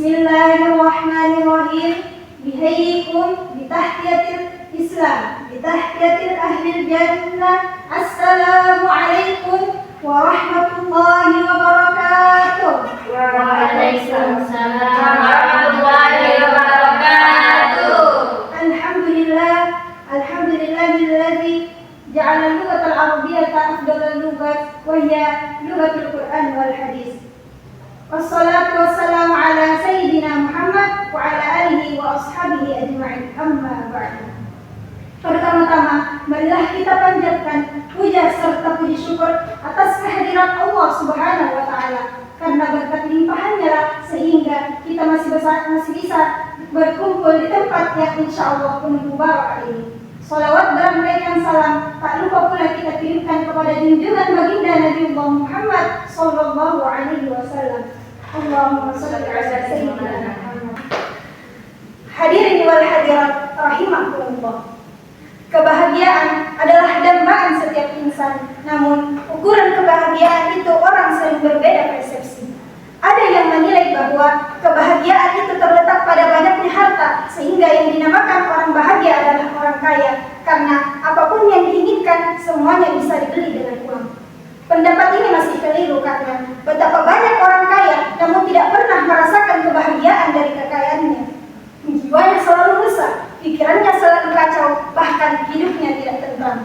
Bismillahirrahmanirrahim. Bihayyikum bitahiyatil Islam, bitahiyatil ahlil jannah. Assalamualaikum warahmatullahi wabarakatuh. Waalaikumsalam warahmatullahi wabarakatuh. Alhamdulillahilladzi ja'ala al-lughatal arabiyyata afdalal lughat wa hiya lughatul Qur'an wal hadis. Wassalatu wassalamu ala sayyidina Muhammad wa ala alihi wa ashabihi ajma'in. Amma ba'du. Pertama-tama, marilah kita panjatkan puja serta puji syukur atas kehadiran Allah Subhanahu wa taala. Karena berkat limpahannya lah sehingga kita masih bisa berkumpul di tempat yang insyaallah penuh mubarak ini. Salawat dan salam tak lupa pula kita kirimkan kepada junjungan baginda Nabi Muhammad sallallahu alaihi wasallam. Allahumma shalli ala sayyidina Muhammad. Hadirin wal hadirat rahimakumullah. Kebahagiaan adalah dambaan setiap insan. Namun ukuran kebahagiaan itu orang sering berbeda persepsi. Ada yang menilai bahwa kebahagiaan itu terletak pada banyaknya harta, sehingga yang dinamakan orang bahagia adalah orang kaya, karena apapun yang diinginkan semuanya bisa dibeli dengan uang. Pendapat ini masih keliru karena betapa banyak orang kaya namun tidak pernah merasakan kebahagiaan dari kekayaannya. Jiwanya selalu resah, pikirannya selalu kacau, bahkan hidupnya tidak tentram.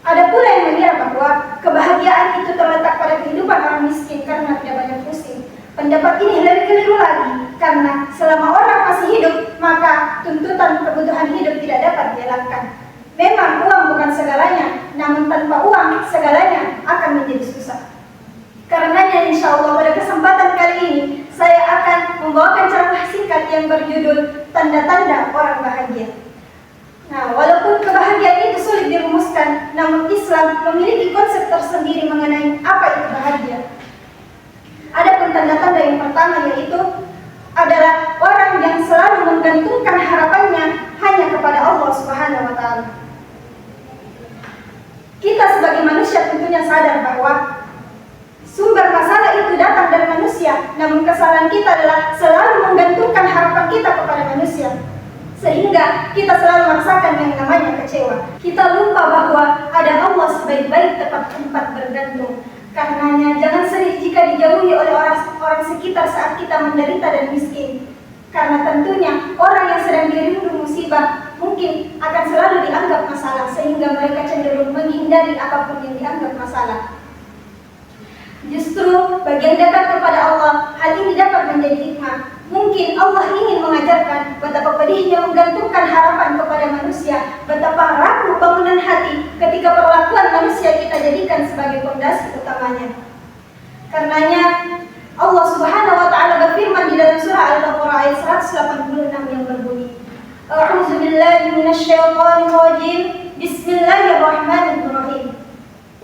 Ada pula yang mengira bahwa kebahagiaan itu terletak pada kehidupan orang miskin karena tidak banyak pusing. Pendapat ini lebih keliru lagi, karena selama orang masih hidup, maka tuntutan kebutuhan hidup tidak dapat dielakkan. Memang uang bukan segalanya, namun tanpa uang segalanya akan menjadi susah. Karenanya insya Allah pada kesempatan kali ini, saya akan membawakan ceramah singkat yang berjudul Tanda-Tanda Orang Bahagia. Nah, walaupun kebahagiaan itu sulit dirumuskan, namun Islam memiliki konsep tersendiri mengenai apa itu bahagia. Adapun tanda-tanda yang pertama yaitu adalah orang yang selalu menggantungkan harapannya hanya kepada Allah Subhanahu wa taala. Kita sebagai manusia tentunya sadar bahwa sumber masalah itu datang dari manusia, namun kesalahan kita adalah selalu menggantungkan harapan kita kepada manusia. Sehingga kita selalu merasakan yang namanya kecewa. Kita lupa bahwa ada Allah sebaik-baik tempat bergantung. Karenanya jangan sedih jika dijauhi oleh orang sekitar saat kita menderita dan miskin. Karena tentunya orang yang sedang dirundung musibah mungkin akan selalu dianggap masalah, sehingga mereka cenderung menghindari apapun yang dianggap masalah. Justru bagi yang dekat kepada Allah, hal ini dapat menjadi hikmah. Mungkin Allah ingin mengajarkan betapa pedihnya menggantungkan harapan kepada manusia, betapa rapuh bangunan hati ketika perlakuan manusia kita jadikan sebagai fondasi utamanya. Karenanya Allah Subhanahu wa taala berfirman di dalam surah Al-Baqarah ayat 186 yang berbunyi, A'udzu billahi minasyaitonir rajim. Bismillahirrahmanirrahim.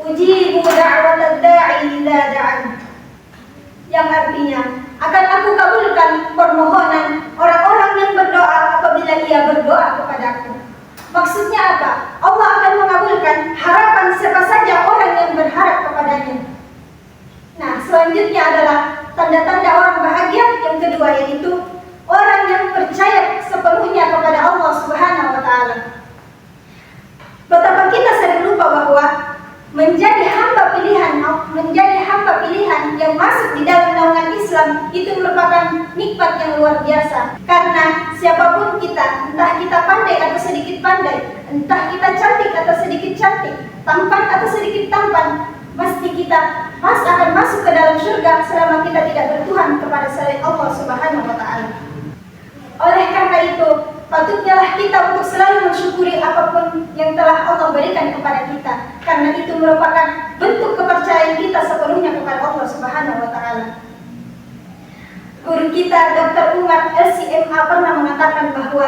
Ujibu da'watad da'i idza da'an. Yang artinya, akan aku kabulkan permohonan orang-orang yang berdoa apabila ia berdoa kepadaku. Maksudnya apa? Allah akan mengabulkan harapan siapa saja orang yang berharap kepadanya. Nah, selanjutnya adalah tanda-tanda orang bahagia yang kedua, yaitu orang yang percaya sepenuhnya kepada Allah Subhanahu wa taala. Betapa kita sering lupa bahwa menjadi hamba pilihan yang masuk di dalam naungan Islam itu merupakan nikmat yang luar biasa. Karena siapapun kita, entah kita pandai atau sedikit pandai, entah kita cantik atau sedikit cantik, tampan atau sedikit tampan, pasti kita akan masuk ke dalam surga selama kita tidak bertuhan kepada selain Allah Subhanahu wa taala. Oleh karena itu, patutnya lah kita untuk selalu mensyukuri apapun yang telah Allah berikan kepada kita, karena itu merupakan bentuk kepercayaan kita sepenuhnya kepada Allah Subhanahu wa taala. Guru kita Dr. Umar LCMA pernah mengatakan bahwa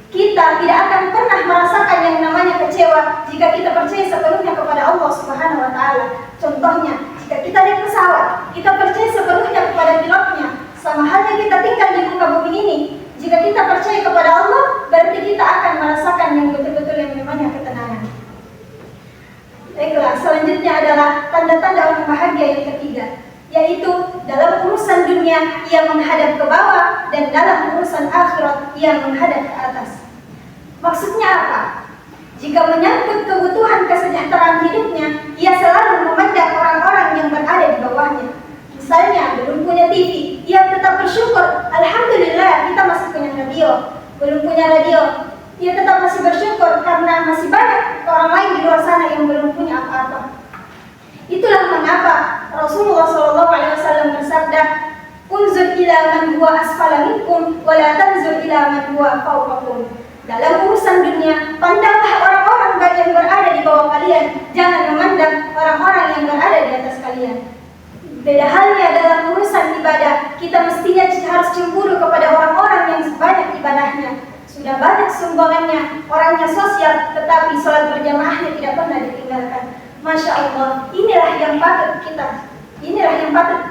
kita tidak akan pernah merasakan yang namanya kecewa jika kita percaya sepenuhnya kepada Allah Subhanahu wa taala. Contohnya, jika kita naik pesawat, kita percaya sepenuhnya kepada pilotnya. Sama halnya kita tinggal di muka bumi ini. Jika kita percaya kepada Allah, berarti kita akan merasakan yang betul-betul yang namanya ketenangan. Baiklah, selanjutnya adalah tanda-tanda orang bahagia yang ketiga. yaitu dalam urusan dunia ia menghadap ke bawah dan dalam urusan akhirat ia menghadap ke atas. Maksudnya apa? Jika menyangkut kebutuhan kesejahteraan hidupnya, ia selalu memandang orang-orang yang berada di bawahnya. Misalnya, belum punya TV, ia tetap bersyukur, alhamdulillah kita masih punya radio. Belum punya radio, ia tetap masih bersyukur karena masih banyak orang lain di luar sana yang belum punya apa-apa. Itulah mengapa Rasulullah SAW bersabda, "Unzur ila man huwa asfala minkum, wa la tanzur ila man huwa fawqakum." Dalam urusan dunia, pandanglah orang-orang baik yang berada di bawah kalian, jangan memandang orang-orang yang berada di atas kalian. Beda halnya dalam urusan ibadah, kita mestinya harus cemburu kepada orang-orang yang banyak ibadahnya. Sudah banyak sumbangannya, orangnya sosial, tetapi sholat berjamaahnya tidak pernah ditinggalkan. Masya Allah, inilah yang patut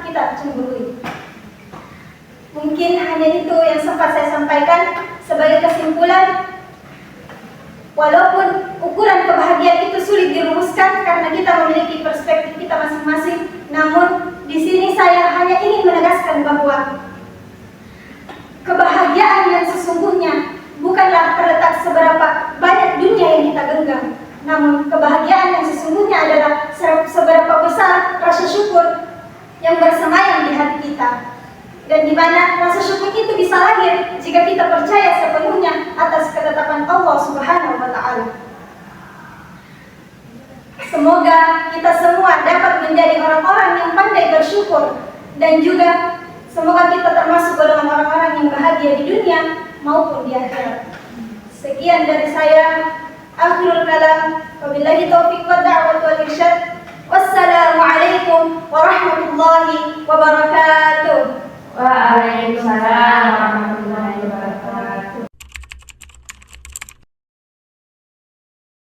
kita cemburui. Mungkin hanya itu yang sempat saya sampaikan. Sebagai kesimpulan, walaupun ukuran kebahagiaan itu sulit dirumuskan karena kita memiliki perspektif kita masing-masing, namun di sini saya hanya ingin menegaskan bahwa kebahagiaan yang sesungguhnya bukanlah terletak seberapa banyak dunia yang kita genggam, namun kebahagiaan yang sesungguhnya adalah seberapa besar rasa syukur yang bersemayam di hati kita. Dan di mana rasa syukur itu bisa lahir jika kita percaya sepenuhnya atas ketetapan Allah Subhanahu wa Ta'ala. Semoga kita semua dapat menjadi orang-orang yang pandai bersyukur, dan juga semoga kita termasuk golongan orang-orang yang bahagia di dunia maupun di akhirat. Sekian dari saya. Akhirul kalam. Wabillahi taufiq wa da'wat wal irsyad. Wassalamualaikum warahmatullahi wabarakatuh. Waalaikumsalam warahmatullahi wabarakatuh.